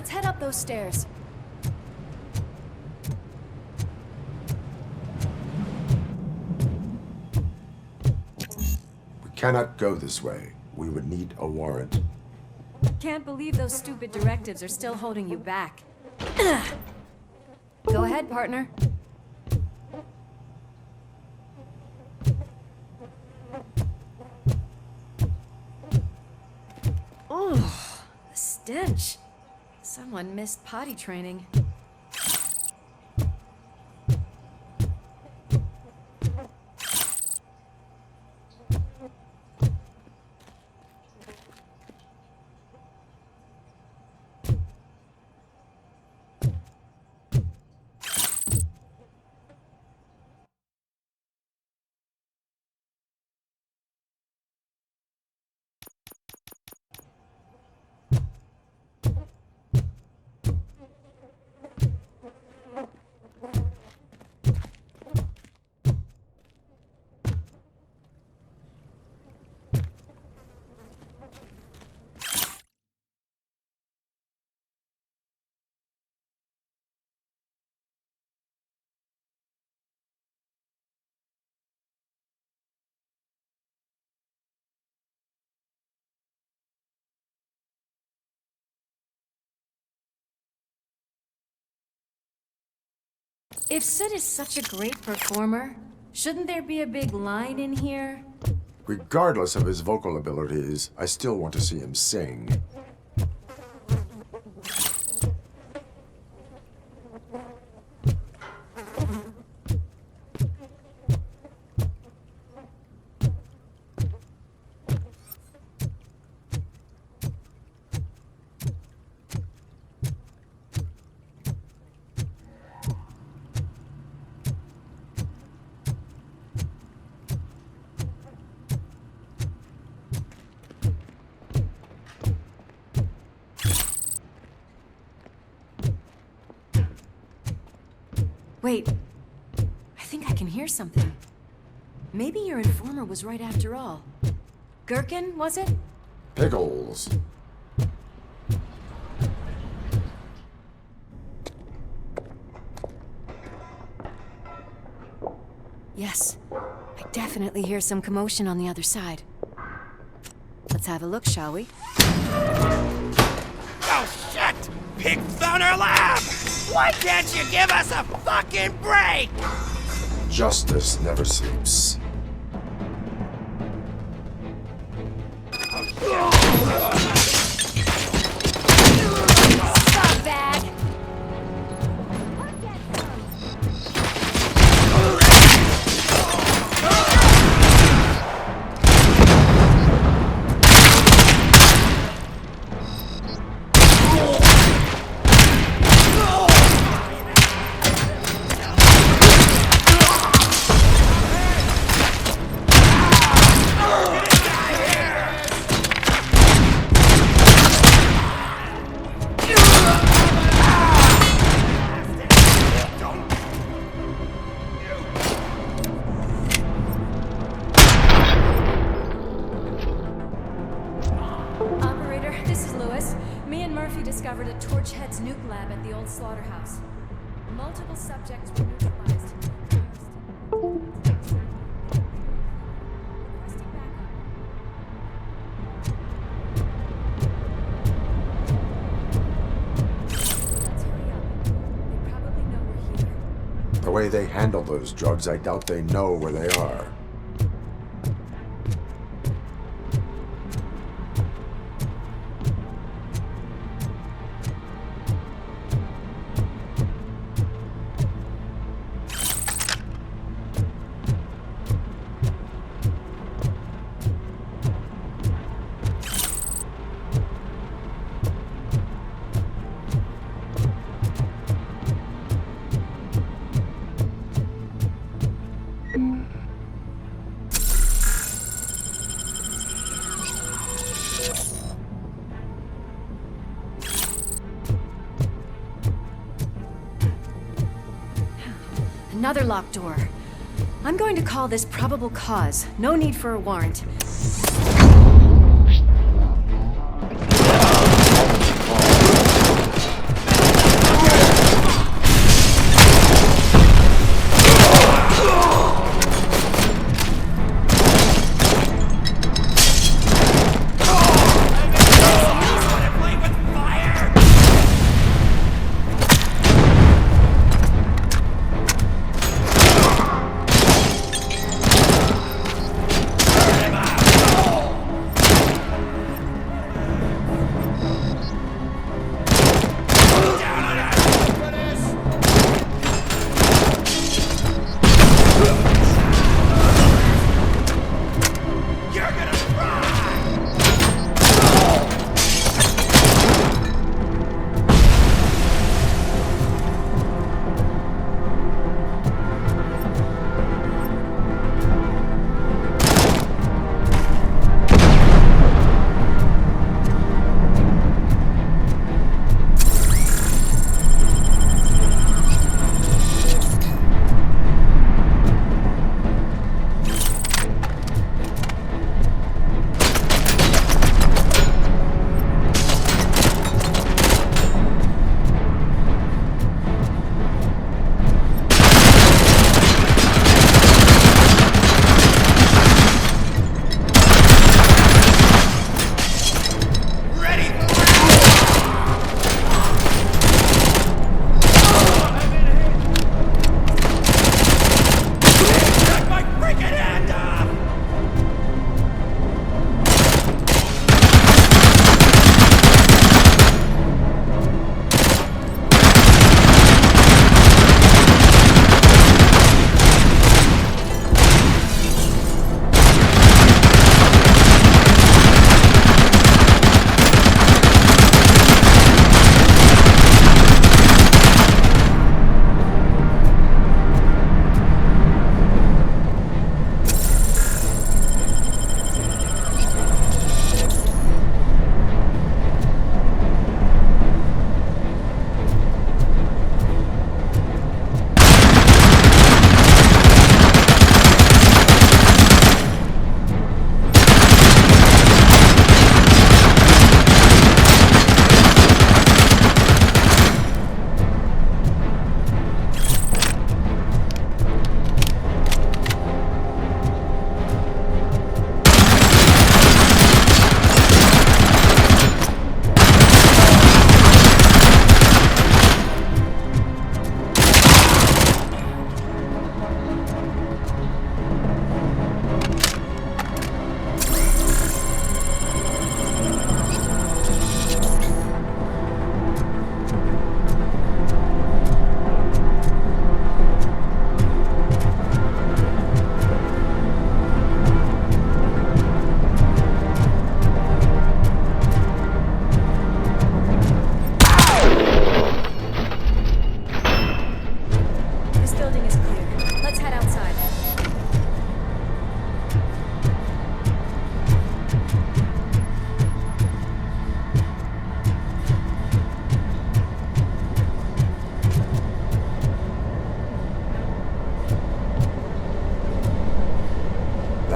let's head up those stairs. We cannot go this way. We would need a warrant. Can't believe those stupid directives are still holding you back. Go ahead, partner. Oh, the stench. Someone missed potty training. If Sid is such a great performer, shouldn't there be a big line in here? Regardless of his vocal abilities, I still want to see him sing. Wait, I think I can hear something. Maybe your informer was right after all. Gherkin, was it? Pickles. Yes, I definitely hear some commotion on the other side. Let's have a look, shall we? Oh shit! Pig found our lab! Why can't you give us a fucking break? Justice never sleeps. Scumbag! Discovered a Torchhead's nuke lab at the old slaughterhouse. Multiple subjects were neutralized. Requesting backup. Let's hurry up. They probably know we're here. The way they handle those drugs, I doubt they know where they are. Another locked door. I'm going to call this probable cause. No need for a warrant.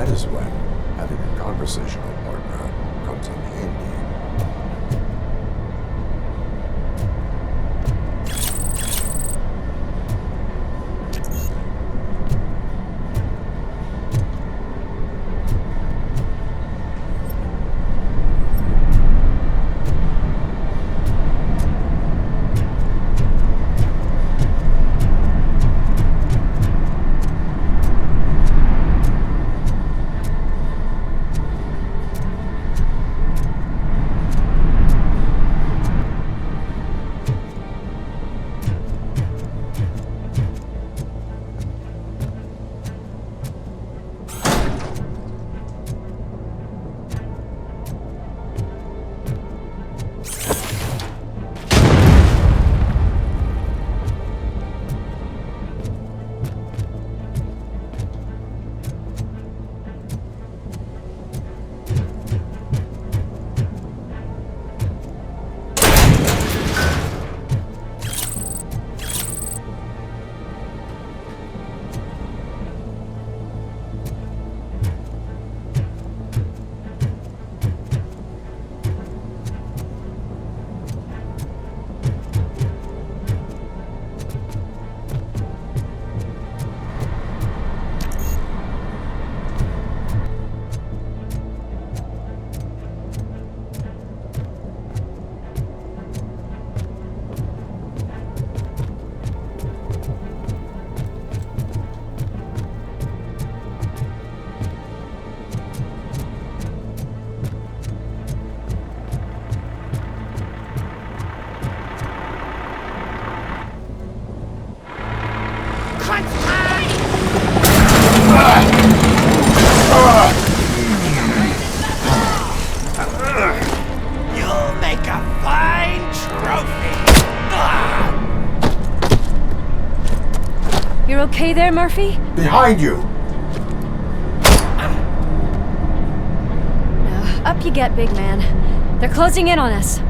That is when having a conversational partner comes in handy. You'll make a fine trophy. You're okay there, Murphy? Behind you! Up you get, big man. They're closing in on us.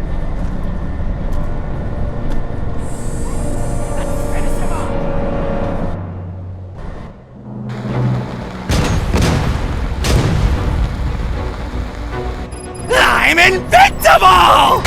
I'm invincible!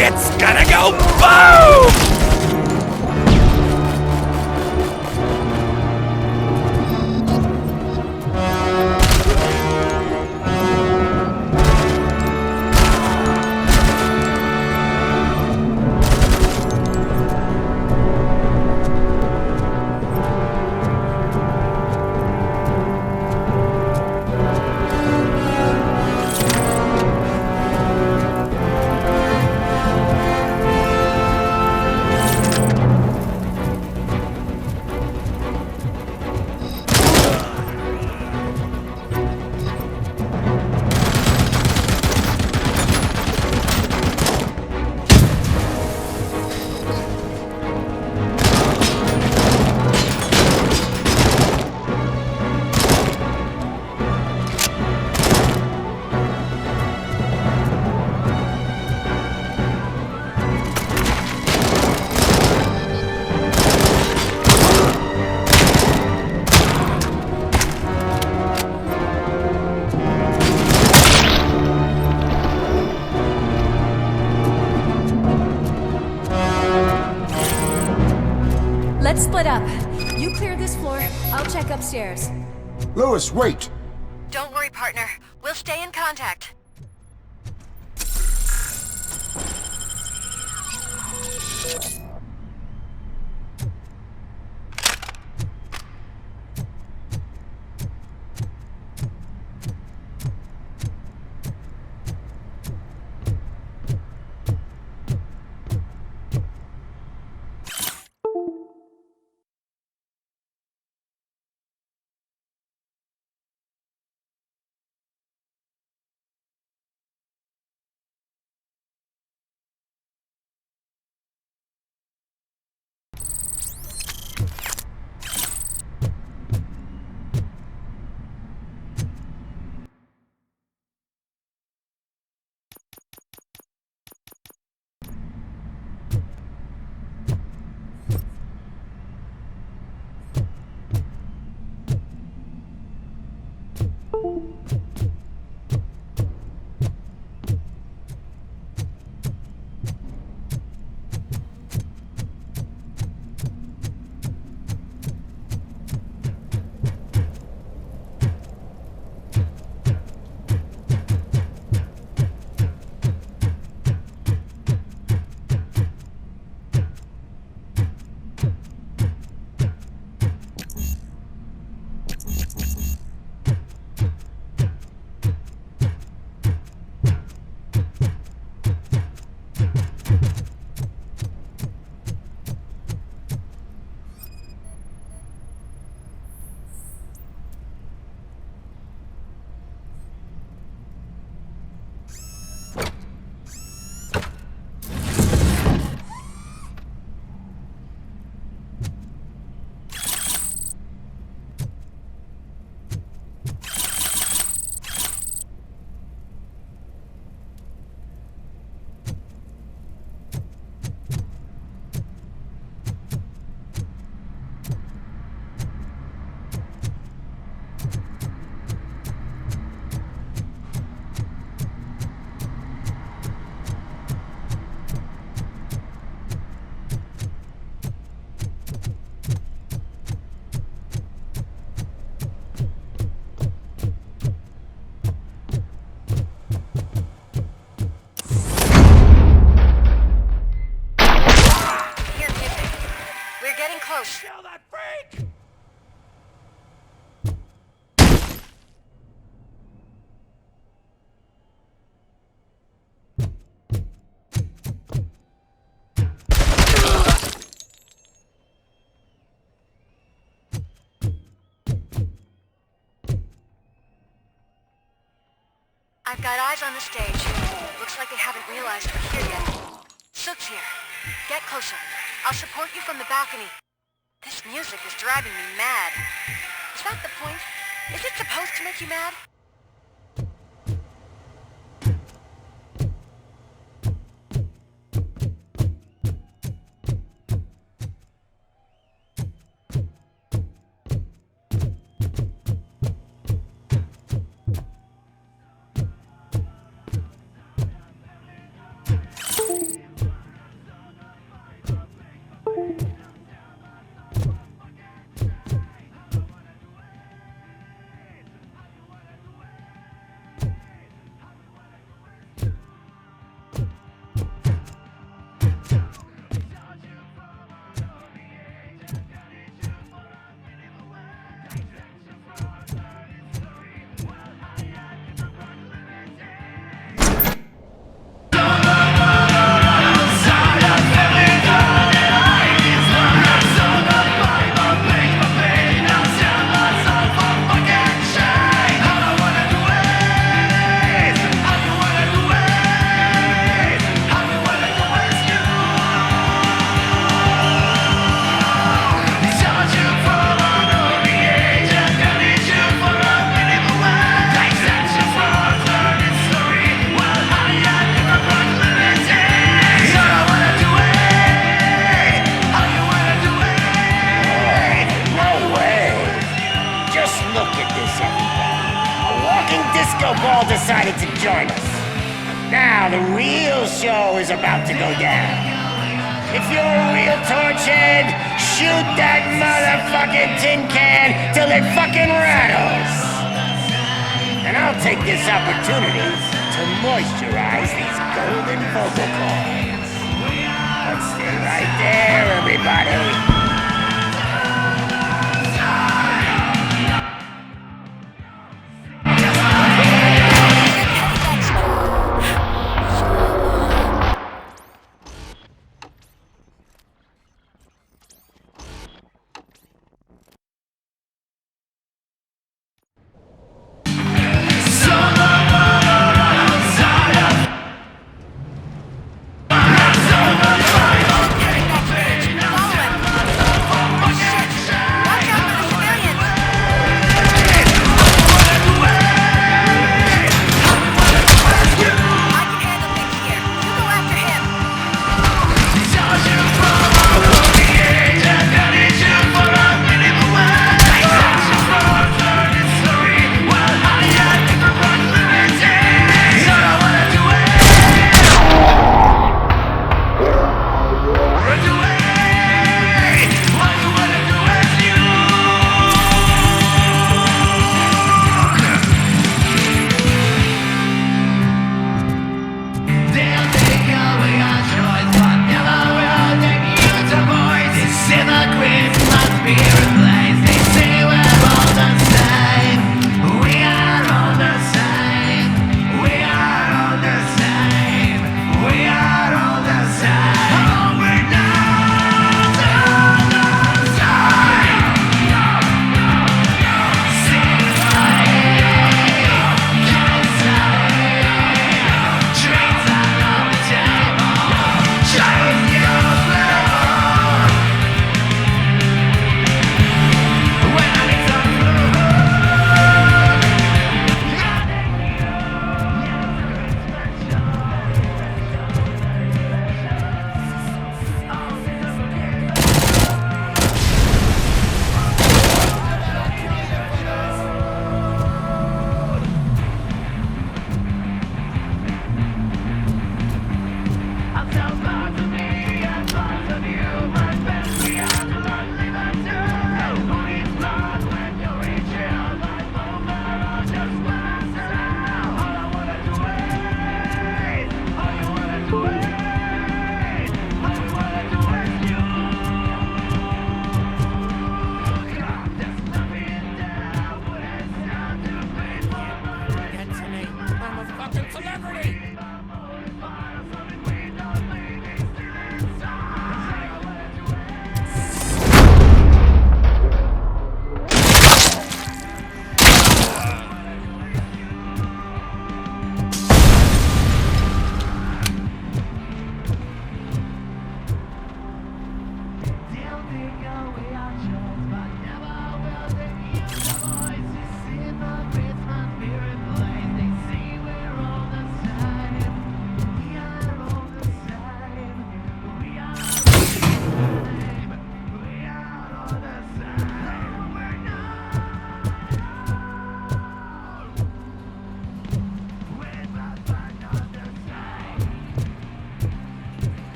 It's gonna go boom! Let's split up. You clear this floor, I'll check upstairs. Lewis, wait! Don't worry, partner. We'll stay in contact. I've got eyes on the stage. Looks like they haven't realized we're here yet. Sook's here. Get closer. I'll support you from the balcony. This music is driving me mad. Is that the point? Is it supposed to make you mad? Decided to join us. Now the real show is about to go down. If you're a real torch head, shoot that motherfucking tin can till it fucking rattles. And I'll take this opportunity to moisturize these golden vocal cords. Let's stay right there, everybody.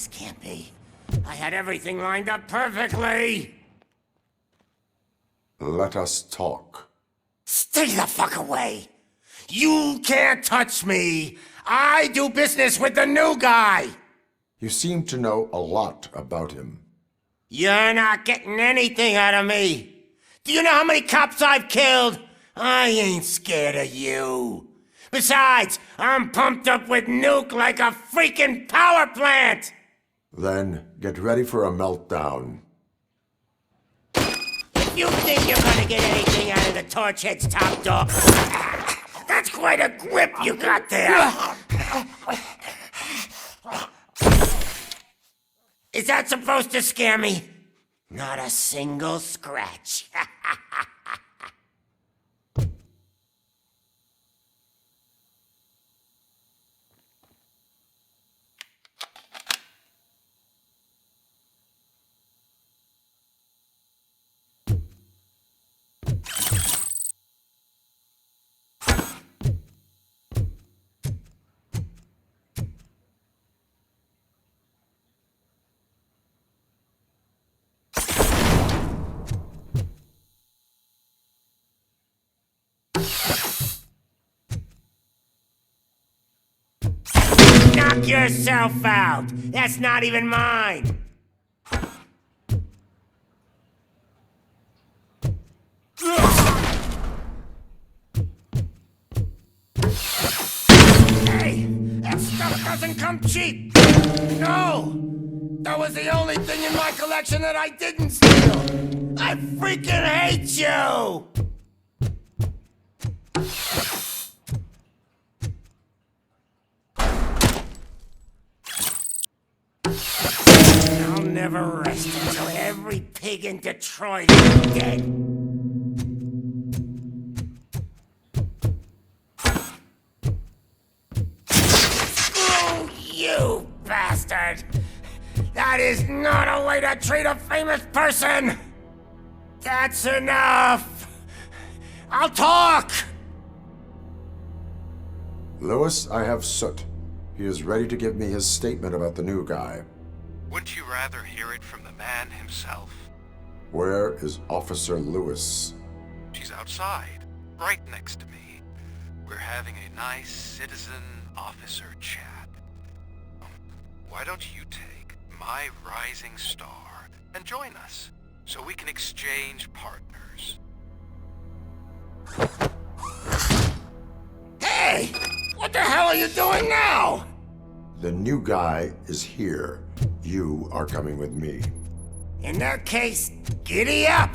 This can't be. I had everything lined up perfectly. Let us talk. Stay the fuck away. You can't touch me. I do business with the new guy. You seem to know a lot about him. You're not getting anything out of me. Do you know how many cops I've killed? I ain't scared of you. Besides, I'm pumped up with nuke like a freaking power plant! Then get ready for a meltdown. If you think you're gonna get anything out of the Torchhead's top dog, that's quite a grip you got there. Is that supposed to scare me? Not a single scratch. Knock yourself out. That's not even mine. Hey, that stuff doesn't come cheap. No, that was the only thing in my collection that I didn't steal. I freaking hate you. I'll never rest until every pig in Detroit is dead. Oh, you bastard! That is not a way to treat a famous person! That's enough! I'll talk! Lewis, I have Soot. He is ready to give me his statement about the new guy. Wouldn't you rather hear it from the man himself? Where is Officer Lewis? She's outside, right next to me. We're having a nice citizen-officer chat. Why don't you take my rising star and join us, so we can exchange partners? Hey! What the hell are you doing now? The new guy is here. You are coming with me. In that case, giddy up!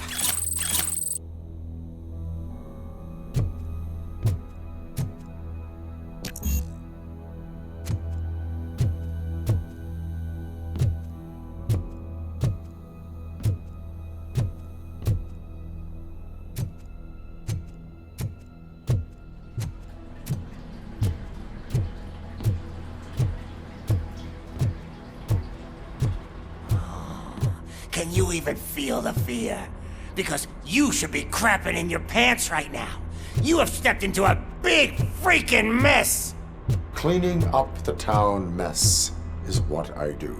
Can you even feel the fear? Because you should be crapping in your pants right now. You have stepped into a big freaking mess! Cleaning up the town mess is what I do.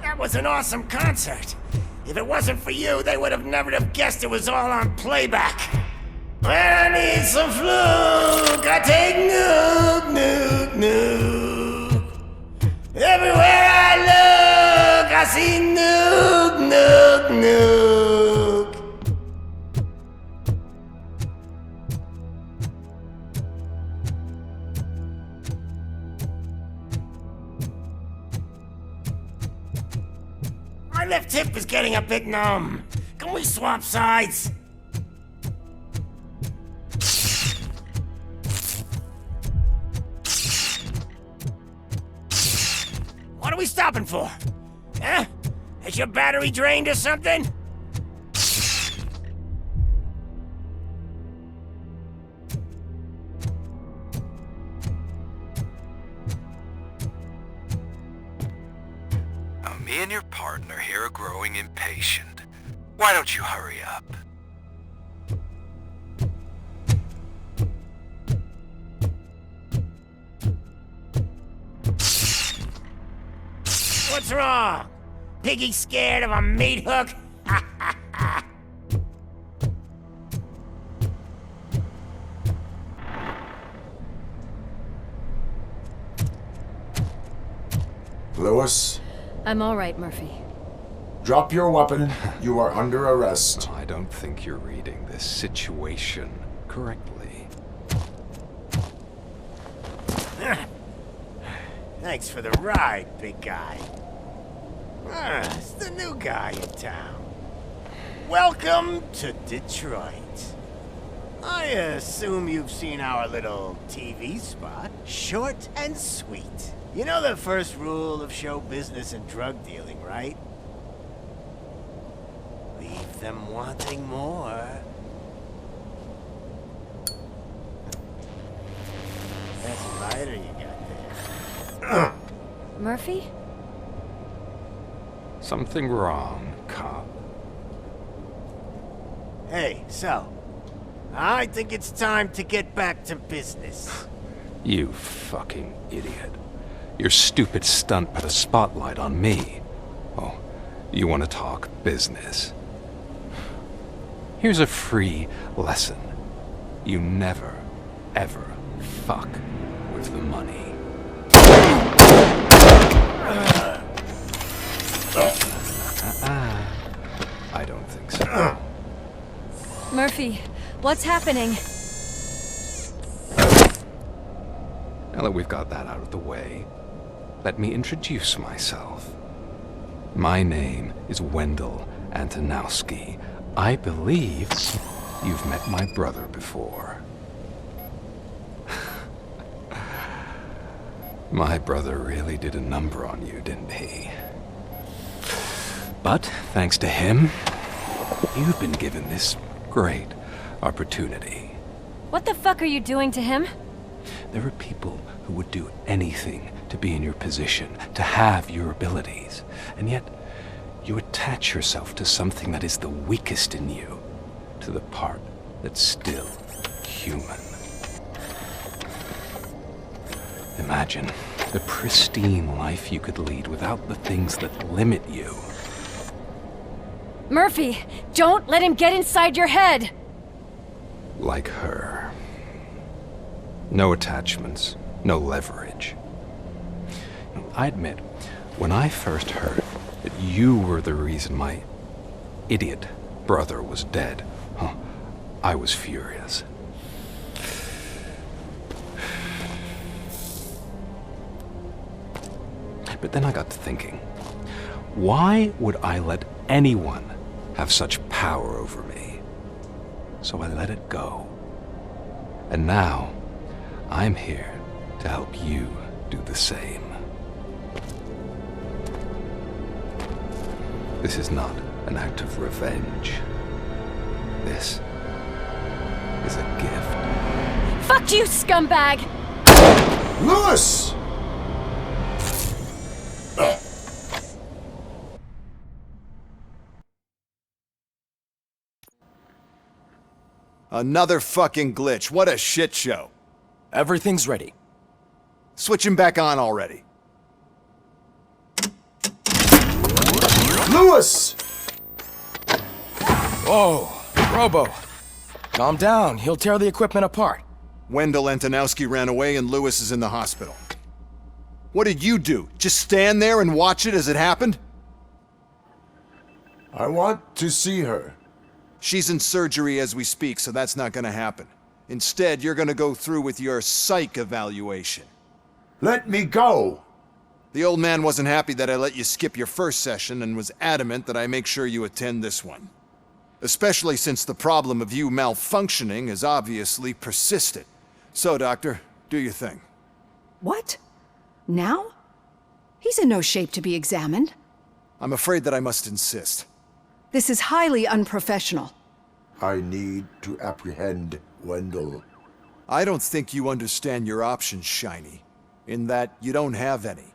That was an awesome concert. If it wasn't for you, they would have never have guessed it was all on playback. When I need some fluke, I take nuke, nuke, nuke. Everywhere I look, I see nuke, nuke, nuke. My left hip is getting a bit numb. Can we swap sides? What are we stopping for? Huh? Is your battery drained or something? me and your partner here are growing impatient. Why don't you hurry up? What's wrong? Piggy scared of a meat hook? Lewis, I'm all right, Murphy. drop your weapon. You are under arrest. I don't think you're reading this situation correctly. Thanks for the ride, big guy. It's the new guy in town. Welcome to Detroit. I assume you've seen our little TV spot. Short and sweet. You know the first rule of show business and drug dealing, right? Leave them wanting more. That's a lighter you got there. Murphy? Something wrong, cop. Hey, so, I think it's time to get back to business. You fucking idiot. Your stupid stunt put a spotlight on me. Oh, you want to talk business? Here's a free lesson. You never, ever fuck with the money. I don't think so. Murphy, what's happening? Now that we've got that out of the way, let me introduce myself. My name is Wendell Antonowski. I believe you've met my brother before. My brother really did a number on you, didn't he? But thanks to him, you've been given this great opportunity. What the fuck are you doing to him? There are people who would do anything to be in your position, to have your abilities, and yet you attach yourself to something that is the weakest in you, to the part that's still human. Imagine the pristine life you could lead without the things that limit you. Murphy, don't let him get inside your head! Like her. No attachments, no leverage. I admit, when I first heard that you were the reason my idiot brother was dead, I was furious. But then I got to thinking, why would I let anyone have such power over me? So I let it go. And now, I'm here to help you do the same. This is not an act of revenge. This is a gift. Fuck you, scumbag! Lewis! Another fucking glitch. What a shit show. Everything's ready. Switch him back on already. Lewis! Whoa, Robo. Calm down. He'll tear the equipment apart. Wendell Antonowski ran away and Lewis is in the hospital. What did you do? Just stand there and watch it as it happened? I want to see her. She's in surgery as we speak, so that's not gonna happen. Instead, you're gonna go through with your psych evaluation. Let me go! The old man wasn't happy that I let you skip your first session and was adamant that I make sure you attend this one. Especially since the problem of you malfunctioning has obviously persisted. So, Doctor, do your thing. What? Now? He's in no shape to be examined. I'm afraid that I must insist. This is highly unprofessional. I need to apprehend Wendell. I don't think you understand your options, Shiny. In that you don't have any.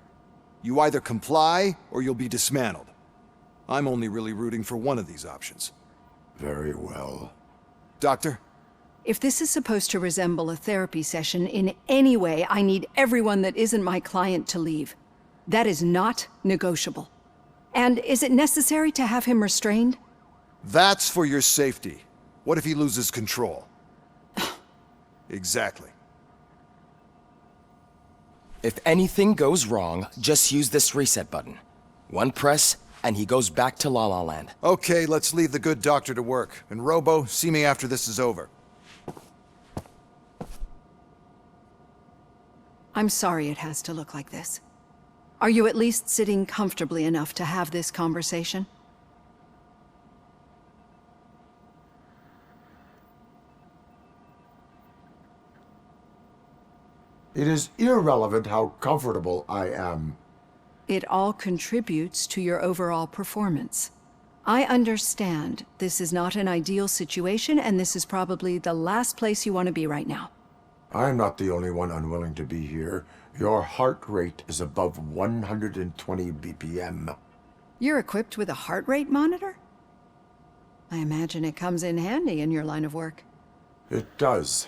You either comply, or you'll be dismantled. I'm only really rooting for one of these options. Very well. Doctor? If this is supposed to resemble a therapy session in any way, I need everyone that isn't my client to leave. That is not negotiable. And is it necessary to have him restrained? That's for your safety. What if he loses control? Exactly. If anything goes wrong, just use this reset button. One press, and he goes back to La La Land. Okay, let's leave the good doctor to work. And Robo, see me after this is over. I'm sorry it has to look like this. Are you at least sitting comfortably enough to have this conversation? It is irrelevant how comfortable I am. It all contributes to your overall performance. I understand this is not an ideal situation, and this is probably the last place you want to be right now. I'm not the only one unwilling to be here. Your heart rate is above 120 BPM. You're equipped with a heart rate monitor? I imagine it comes in handy in your line of work. It does.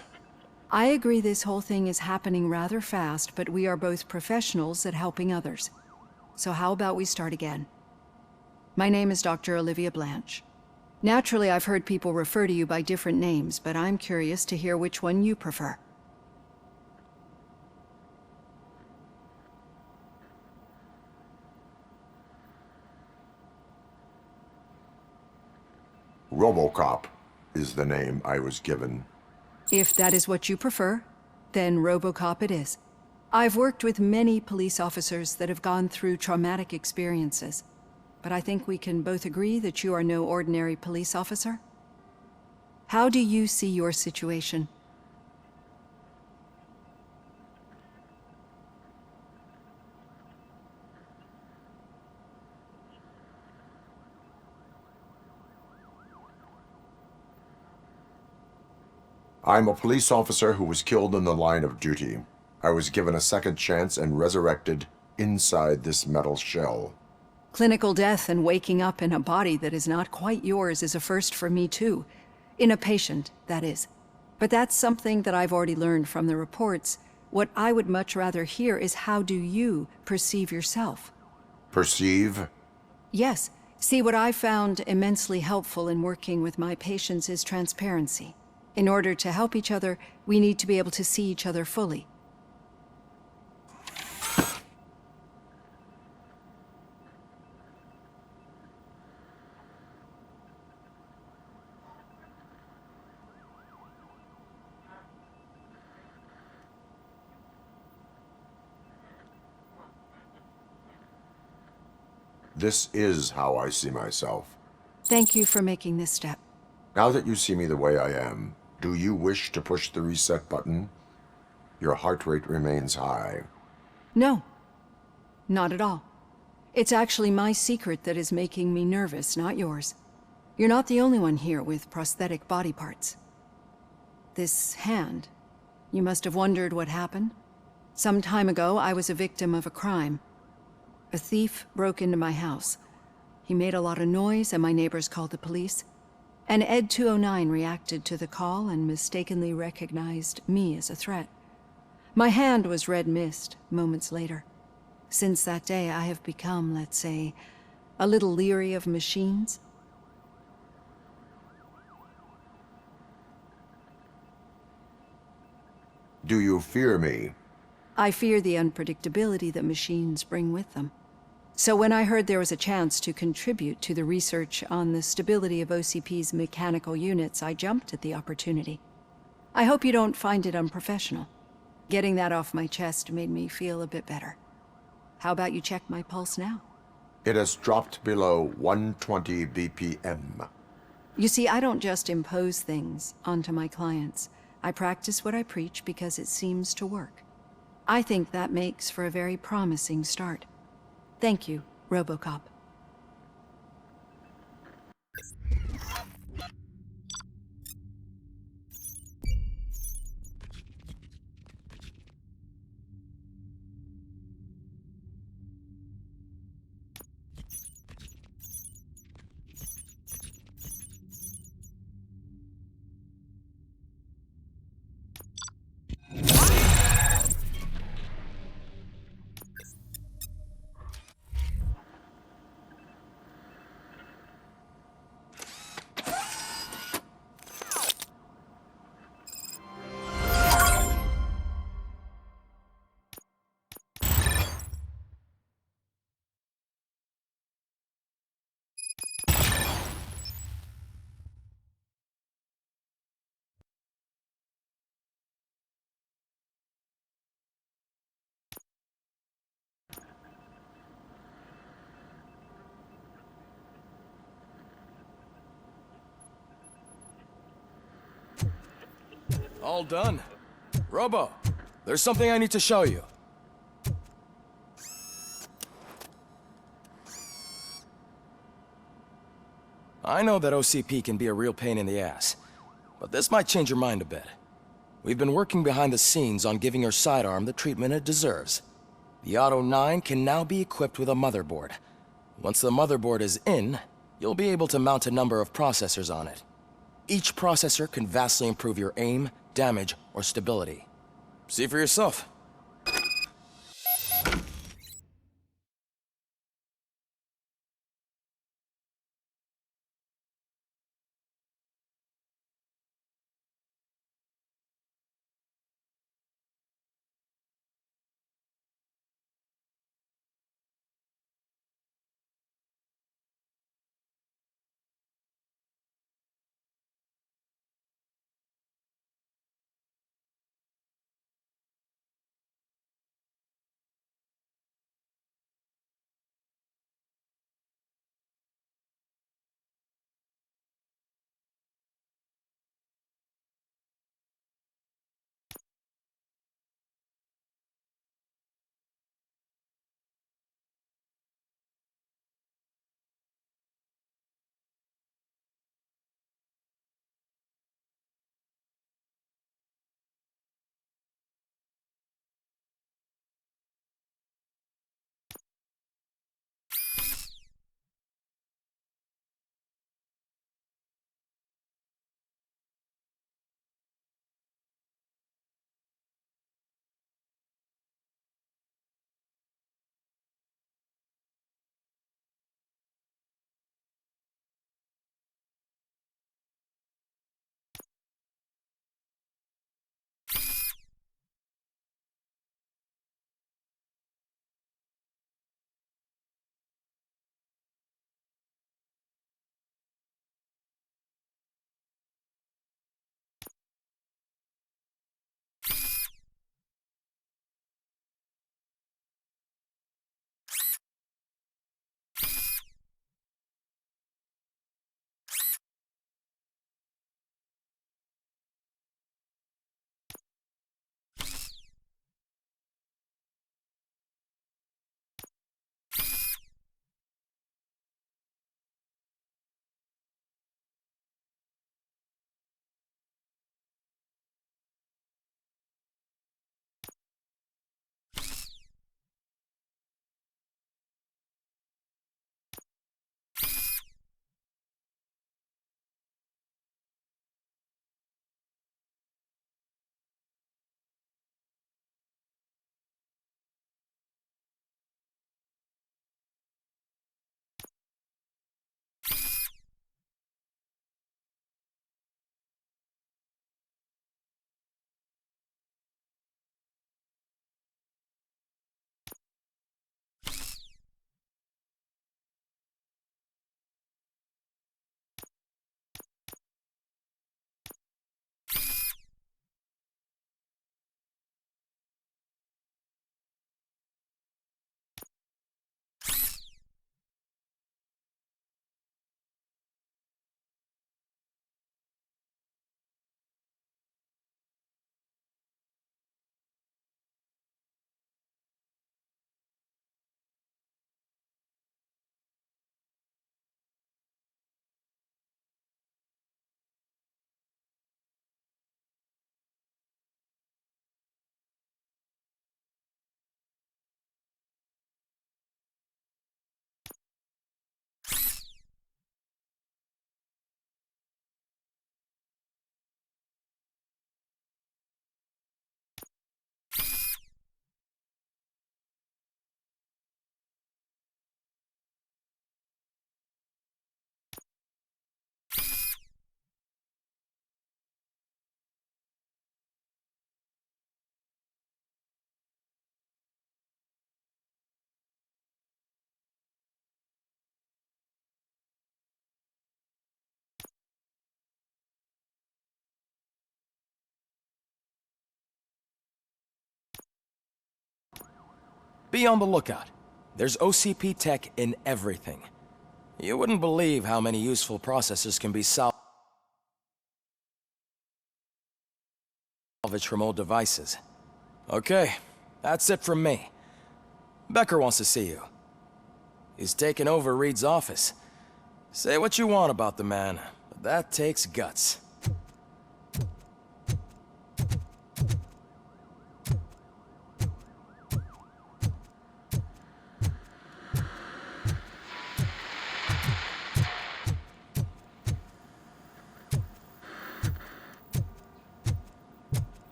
I agree this whole thing is happening rather fast, but we are both professionals at helping others. So how about we start again? My name is Dr. Olivia Blanche. Naturally, I've heard people refer to you by different names, but I'm curious to hear which one you prefer. RoboCop is the name I was given. If that is what you prefer, then RoboCop it is. I've worked with many police officers that have gone through traumatic experiences, but I think we can both agree that you are no ordinary police officer. How do you see your situation? I'm a police officer who was killed in the line of duty. I was given a second chance and resurrected inside this metal shell. Clinical death and waking up in a body that is not quite yours is a first for me too. In a patient, that is. But that's something that I've already learned from the reports. What I would much rather hear is how do you perceive yourself? Perceive? Yes. See, what I found immensely helpful in working with my patients is transparency. In order to help each other, we need to be able to see each other fully. This is how I see myself. Thank you for making this step. Now that you see me the way I am, do you wish to push the reset button? Your heart rate remains high. No, not at all. It's actually my secret that is making me nervous, not yours. You're not the only one here with prosthetic body parts. This hand, you must have wondered what happened. Some time ago, I was a victim of a crime. A thief broke into my house. He made a lot of noise and my neighbors called the police. And Ed 209 reacted to the call and mistakenly recognized me as a threat. My hand was red mist moments later. Since that day, I have become, let's say, a little leery of machines. Do you fear me? I fear the unpredictability that machines bring with them. So when I heard there was a chance to contribute to the research on the stability of OCP's mechanical units, I jumped at the opportunity. I hope you don't find it unprofessional. Getting that off my chest made me feel a bit better. How about you check my pulse now? It has dropped below 120 BPM. You see, I don't just impose things onto my clients. I practice what I preach because it seems to work. I think that makes for a very promising start. Thank you, RoboCop. All done. Robo, there's something I need to show you. I know that OCP can be a real pain in the ass, but this might change your mind a bit. We've been working behind the scenes on giving your sidearm the treatment it deserves. The Auto 9 can now be equipped with a motherboard. Once the motherboard is in, you'll be able to mount a number of processors on it. Each processor can vastly improve your aim, damage, or stability. See for yourself. Be on the lookout. There's OCP tech in everything. You wouldn't believe how many useful processors can be solved. salvage from old devices. Okay, that's it from me. Becker wants to see you. He's taken over Reed's office. Say what you want about the man, but that takes guts.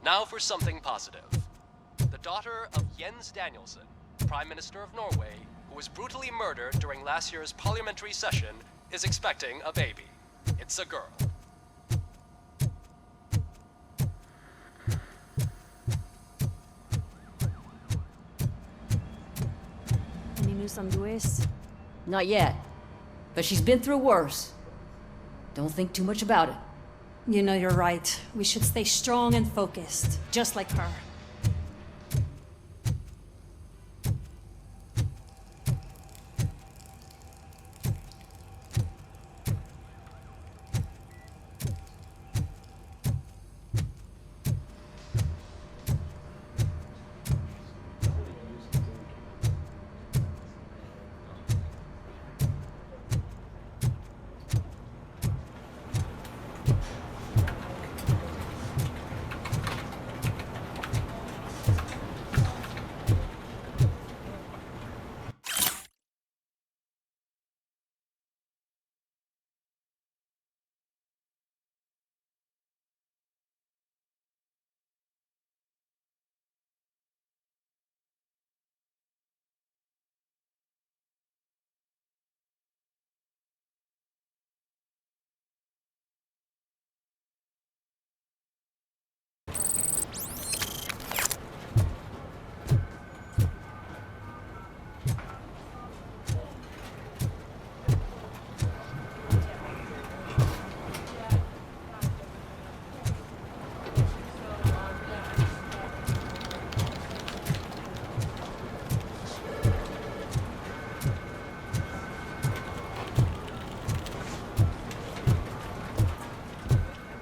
Now for something positive. The daughter of Jens Danielson, Prime Minister of Norway, who was brutally murdered during last year's parliamentary session, is expecting a baby. It's a girl. Any news on Luis? Not yet. But she's been through worse. Don't think too much about it. You know, you're right. We should stay strong and focused, just like her.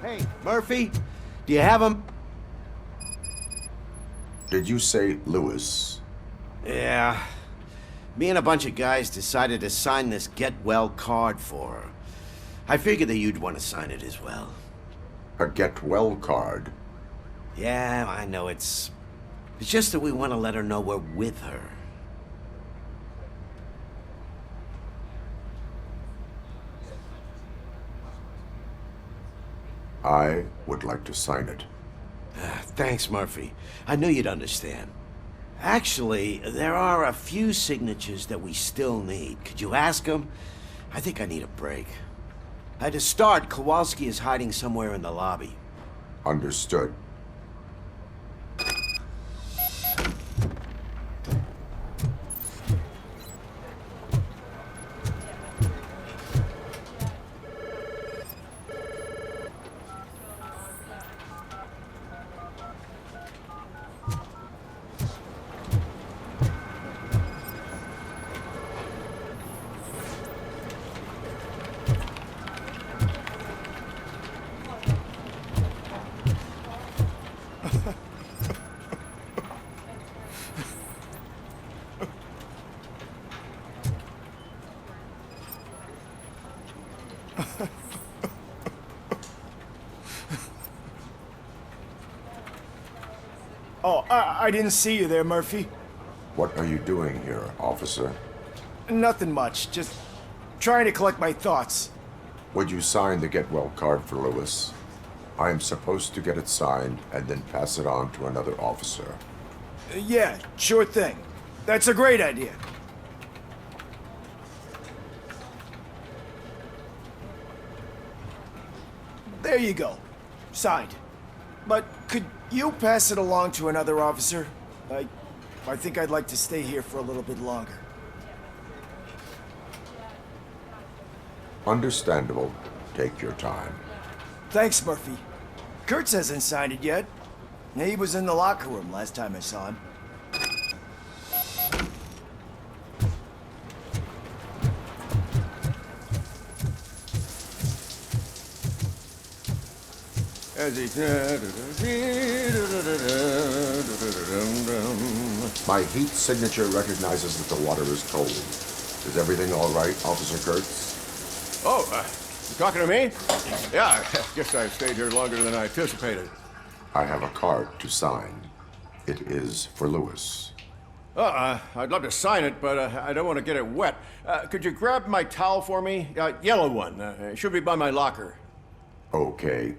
Hey, Murphy, do you have him? Did you say Lewis? Yeah. Me and a bunch of guys decided to sign this get well card for her. I figured that you'd want to sign it as well. A get well card? Yeah, I know it's just that we want to let her know we're with her. I would like to sign it. Thanks, Murphy. I knew you'd understand. Actually, there are a few signatures that we still need. Could you ask them? I think I need a break. To start, Kowalski is hiding somewhere in the lobby. Understood. Oh, I didn't see you there, Murphy. What are you doing here, officer? Nothing much, just trying to collect my thoughts. Would you sign the get well card for Lewis? I am supposed to get it signed and then pass it on to another officer. Yeah, sure thing. That's a great idea. There you go. Signed. But could you pass it along to another officer? I think I'd like to stay here for a little bit longer. Understandable. Take your time. Thanks, Murphy. Kurtz hasn't signed it yet. He was in the locker room last time I saw him. My heat signature recognizes that the water is cold. Is everything all right, Officer Kurtz? Oh, you talking to me? Yeah, I guess I stayed here longer than I anticipated. I have a card to sign. It is for Lewis. I'd love to sign it, but I don't want to get it wet. Could you grab my towel for me? Yellow one. It should be by my locker. Okay.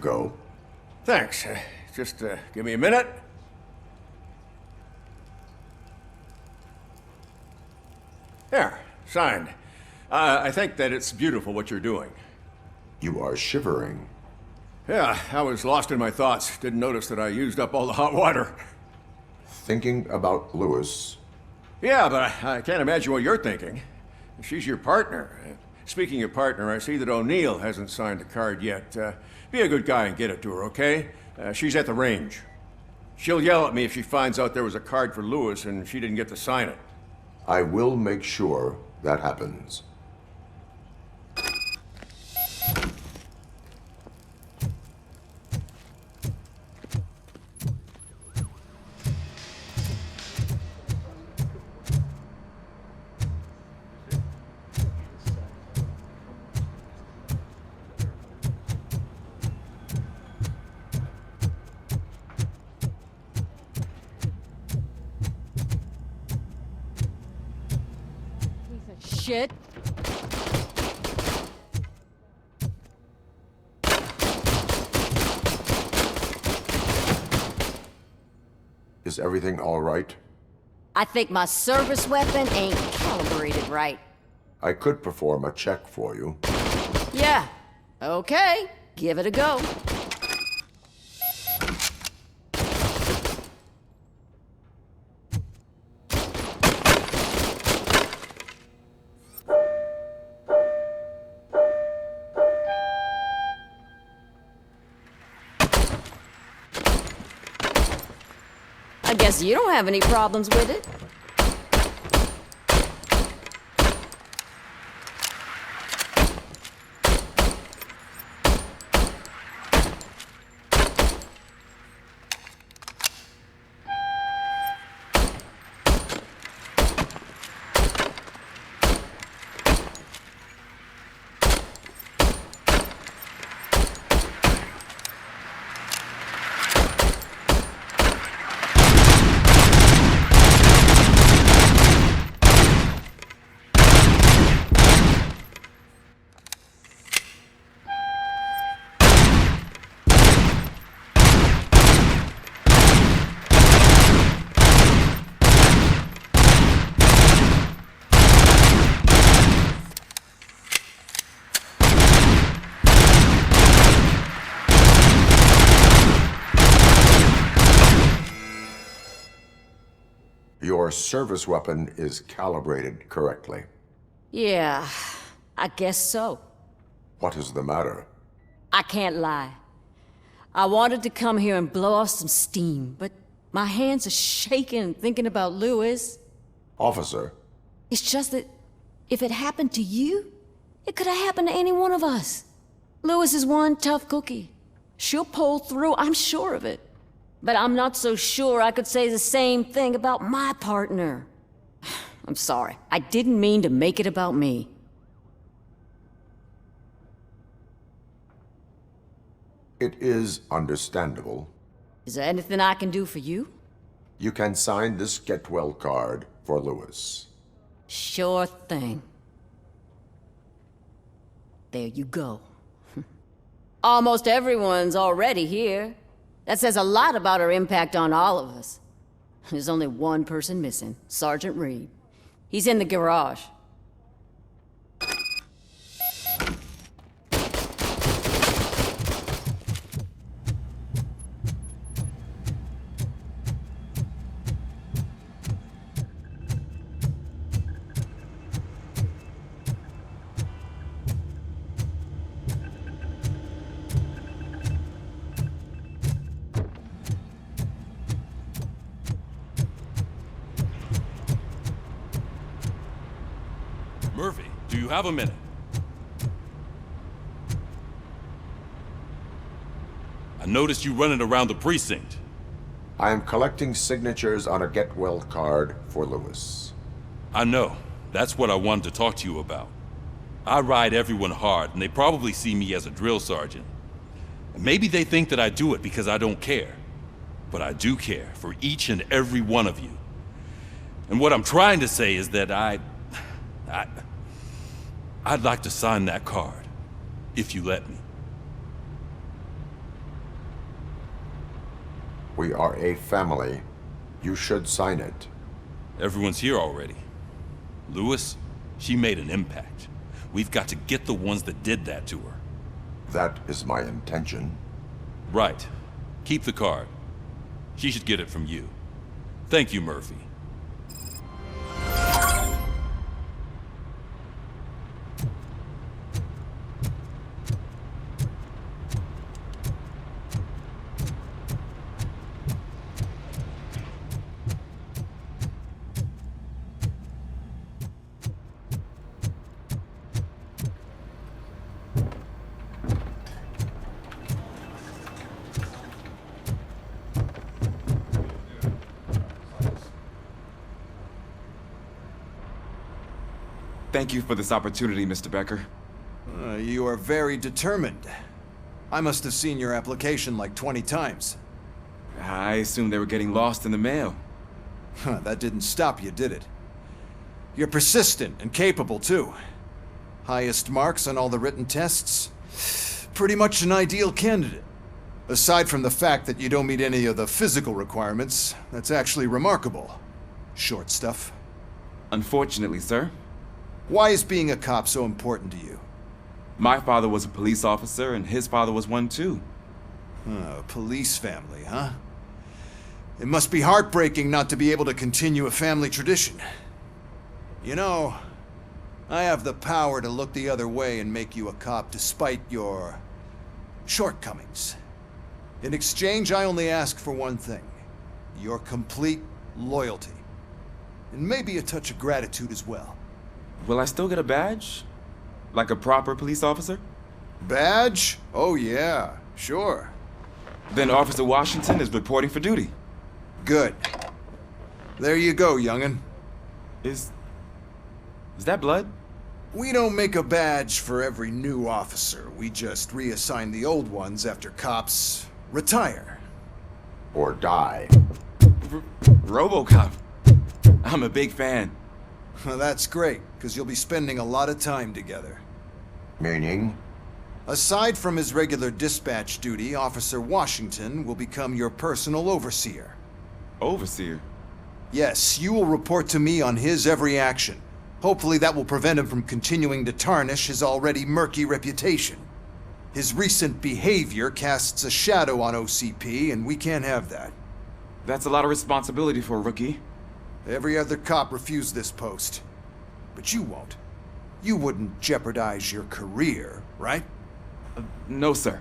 go. Thanks. Just give me a minute. There, signed. I think that it's beautiful what you're doing. You are shivering. Yeah, I was lost in my thoughts. Didn't notice that I used up all the hot water. Thinking about Lewis. Yeah, but I can't imagine what you're thinking. She's your partner. Speaking of partner, I see that O'Neill hasn't signed the card yet. Be a good guy and get it to her, okay? She's at the range. She'll yell at me if she finds out there was a card for Lewis and she didn't get to sign it. I will make sure that happens. Shit. Is everything all right? I think my service weapon ain't calibrated right. I could perform a check for you. Yeah. Okay. Give it a go. I guess you don't have any problems with it. Your service weapon is calibrated correctly. Yeah, I guess so. What is the matter? I can't lie. I wanted to come here and blow off some steam, but my hands are shaking thinking about Lewis. Officer. It's just that if it happened to you, it could have happened to any one of us. Lewis is one tough cookie. She'll pull through, I'm sure of it. But I'm not so sure I could say the same thing about my partner. I'm sorry. I didn't mean to make it about me. It is understandable. Is there anything I can do for you? You can sign this get well card for Lewis. Sure thing. There you go. Almost everyone's already here. That says a lot about her impact on all of us. There's only one person missing, Sergeant Reed. He's in the garage. Murphy, do you have a minute? I noticed you running around the precinct. I am collecting signatures on a get well card for Lewis. I know. That's what I wanted to talk to you about. I ride everyone hard, and they probably see me as a drill sergeant. And maybe they think that I do it because I don't care. But I do care for each and every one of you. And what I'm trying to say is that I'd like to sign that card, if you let me. We are a family. You should sign it. Everyone's here already. Lewis, she made an impact. We've got to get the ones that did that to her. That is my intention. Right. Keep the card. She should get it from you. Thank you, Murphy. Thank you for this opportunity, Mr. Becker. You are very determined. I must have seen your application like 20 times. I assumed they were getting lost in the mail. That didn't stop you, did it? You're persistent and capable, too. Highest marks on all the written tests. Pretty much an ideal candidate. Aside from the fact that you don't meet any of the physical requirements, that's actually remarkable. Short stuff. Unfortunately, sir. Why is being a cop so important to you? My father was a police officer, and his father was one too. A police family, huh? It must be heartbreaking not to be able to continue a family tradition. You know, I have the power to look the other way and make you a cop despite your shortcomings. In exchange, I only ask for one thing. Your complete loyalty. And maybe a touch of gratitude as well. Will I still get a badge? Like a proper police officer? Badge? Oh yeah, sure. Then Officer Washington is reporting for duty. Good. There you go, young'un. Is that blood? We don't make a badge for every new officer. We just reassign the old ones after cops retire. Or die. RoboCop. I'm a big fan. That's great, because you'll be spending a lot of time together. Meaning? Aside from his regular dispatch duty, Officer Washington will become your personal overseer. Overseer? Yes, you will report to me on his every action. Hopefully that will prevent him from continuing to tarnish his already murky reputation. His recent behavior casts a shadow on OCP, and we can't have that. That's a lot of responsibility for a rookie. Every other cop refused this post. But you won't. You wouldn't jeopardize your career, right? No, sir.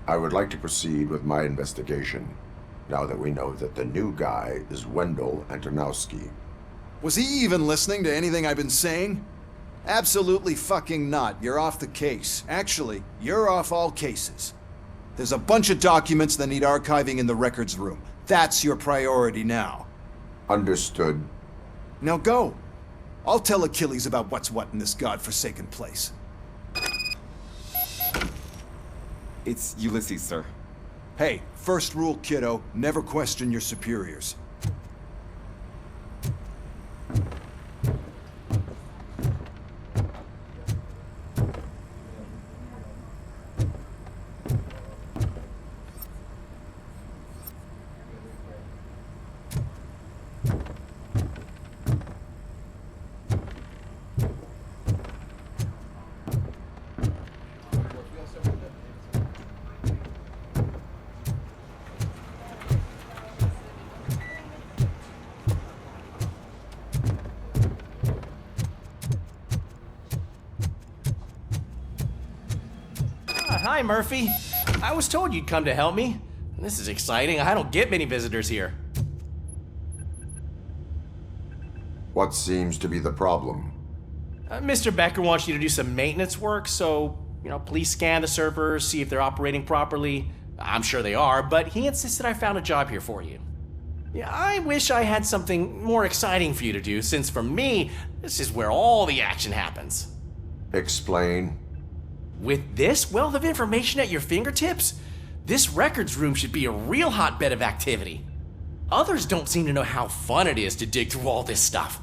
I would like to proceed with my investigation, now that we know that the new guy is Wendell Antonowski. Was he even listening to anything I've been saying? Absolutely fucking not. You're off the case. Actually, you're off all cases. There's a bunch of documents that need archiving in the records room. That's your priority now. Understood. Now go. I'll tell Achilles about what's what in this godforsaken place. It's Ulysses, sir. Hey, first rule, kiddo, never question your superiors. Hi, Murphy. I was told you'd come to help me. This is exciting. I don't get many visitors here. What seems to be the problem? Mr. Becker wants you to do some maintenance work, so, please scan the servers, see if they're operating properly. I'm sure they are, but he insisted I found a job here for you. Yeah, I wish I had something more exciting for you to do, since for me, this is where all the action happens. Explain. With this wealth of information at your fingertips, this records room should be a real hotbed of activity. Others don't seem to know how fun it is to dig through all this stuff.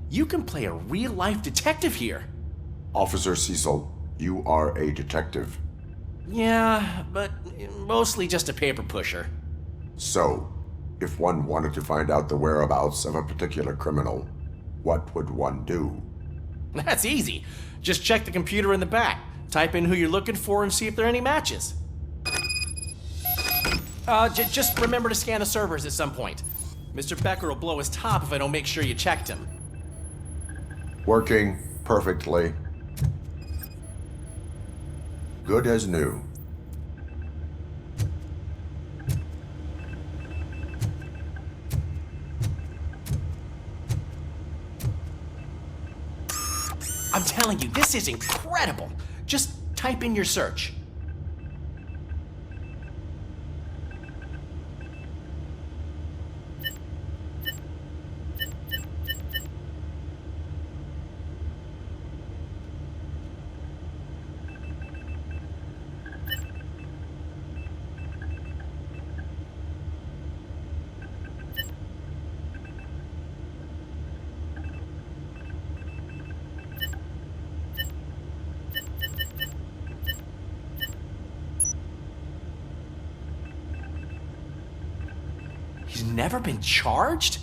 You can play a real-life detective here. Officer Cecil, you are a detective. Yeah, but mostly just a paper pusher. So, if one wanted to find out the whereabouts of a particular criminal, what would one do? That's easy. Just check the computer in the back. Type in who you're looking for and see if there are any matches. Just remember to scan the servers at some point. Mr. Becker will blow his top if I don't make sure you checked him. Working perfectly. Good as new. I'm telling you, this is incredible. Just type in your search. He's never been charged?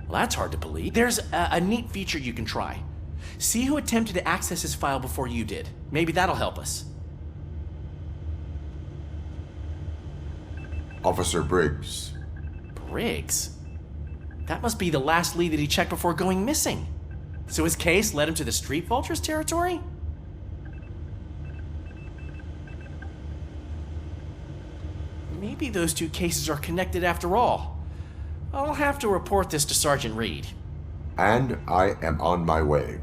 Well, that's hard to believe. There's a neat feature you can try. See who attempted to access his file before you did. Maybe that'll help us. Officer Briggs. Briggs? That must be the last lead that he checked before going missing. So his case led him to the Street Vultures territory? Maybe those two cases are connected after all. I'll have to report this to Sergeant Reed. And I am on my way.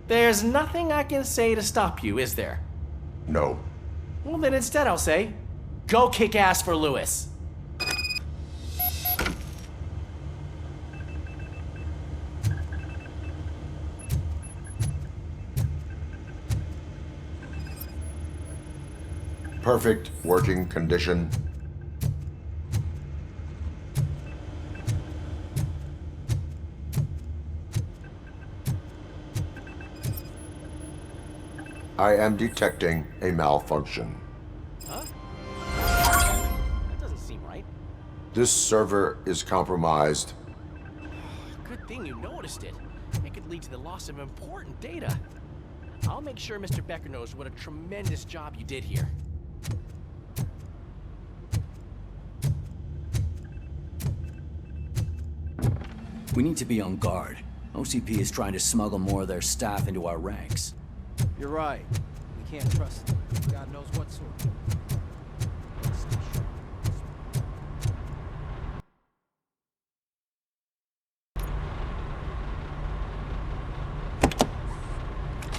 There's nothing I can say to stop you, is there? No. Well, then instead I'll say, go kick ass for Lewis. Perfect working condition. I am detecting a malfunction. Huh? That doesn't seem right. This server is compromised. Good thing you noticed it. It could lead to the loss of important data. I'll make sure Mr. Becker knows what a tremendous job you did here. We need to be on guard. OCP is trying to smuggle more of their staff into our ranks. You're right. We can't trust them. God knows what sort.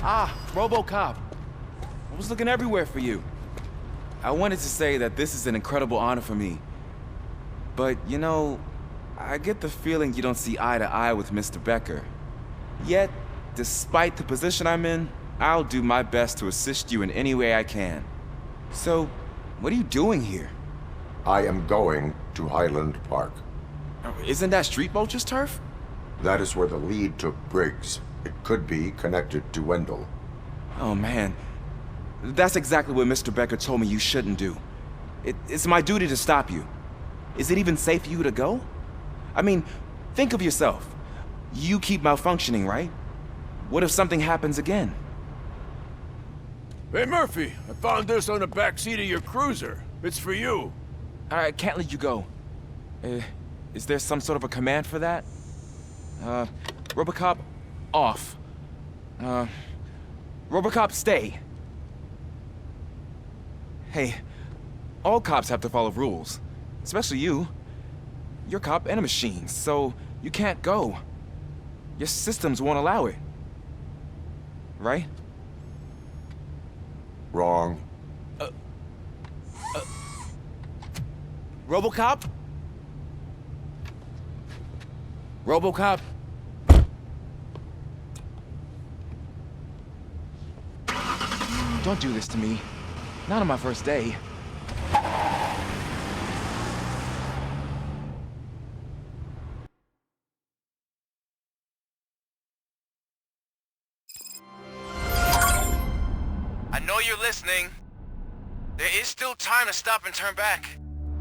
Ah, RoboCop. I was looking everywhere for you. I wanted to say that this is an incredible honor for me. But, you know, I get the feeling you don't see eye to eye with Mr. Becker. Yet, despite the position I'm in, I'll do my best to assist you in any way I can. So, what are you doing here? I am going to Highland Park. Isn't that Street Vulture's turf? That is where the lead took Briggs. It could be connected to Wendell. Oh man, that's exactly what Mr. Becker told me you shouldn't do. It's my duty to stop you. Is it even safe for you to go? I mean, think of yourself. You keep malfunctioning, right? What if something happens again? Hey, Murphy, I found this on the back seat of your cruiser. It's for you. I can't let you go. Is there some sort of a command for that? RoboCop, off. RoboCop, stay. Hey, all cops have to follow rules. Especially you. You're a cop and a machine, so you can't go. Your systems won't allow it. Right? Wrong. RoboCop? RoboCop? Don't do this to me. Not on my first day. I know you're listening. There is still time to stop and turn back.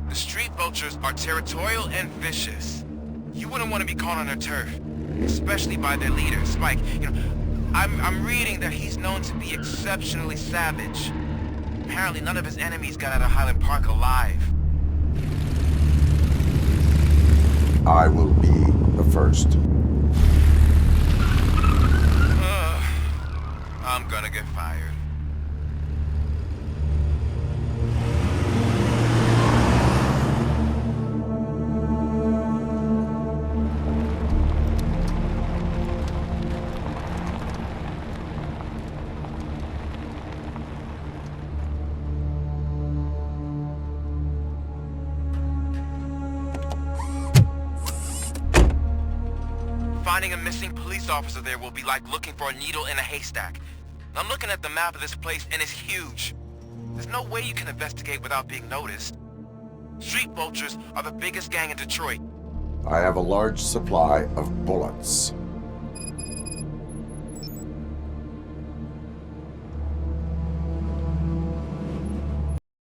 The street vultures are territorial and vicious. You wouldn't want to be caught on their turf, especially by their leader, Spike. You know, I'm reading that he's known to be exceptionally savage. Apparently none of his enemies got out of Highland Park alive. I will be the first. I'm gonna get fired. Finding a missing police officer there will be like looking for a needle in a haystack. I'm looking at the map of this place and it's huge. There's no way you can investigate without being noticed. Street vultures are the biggest gang in Detroit. I have a large supply of bullets.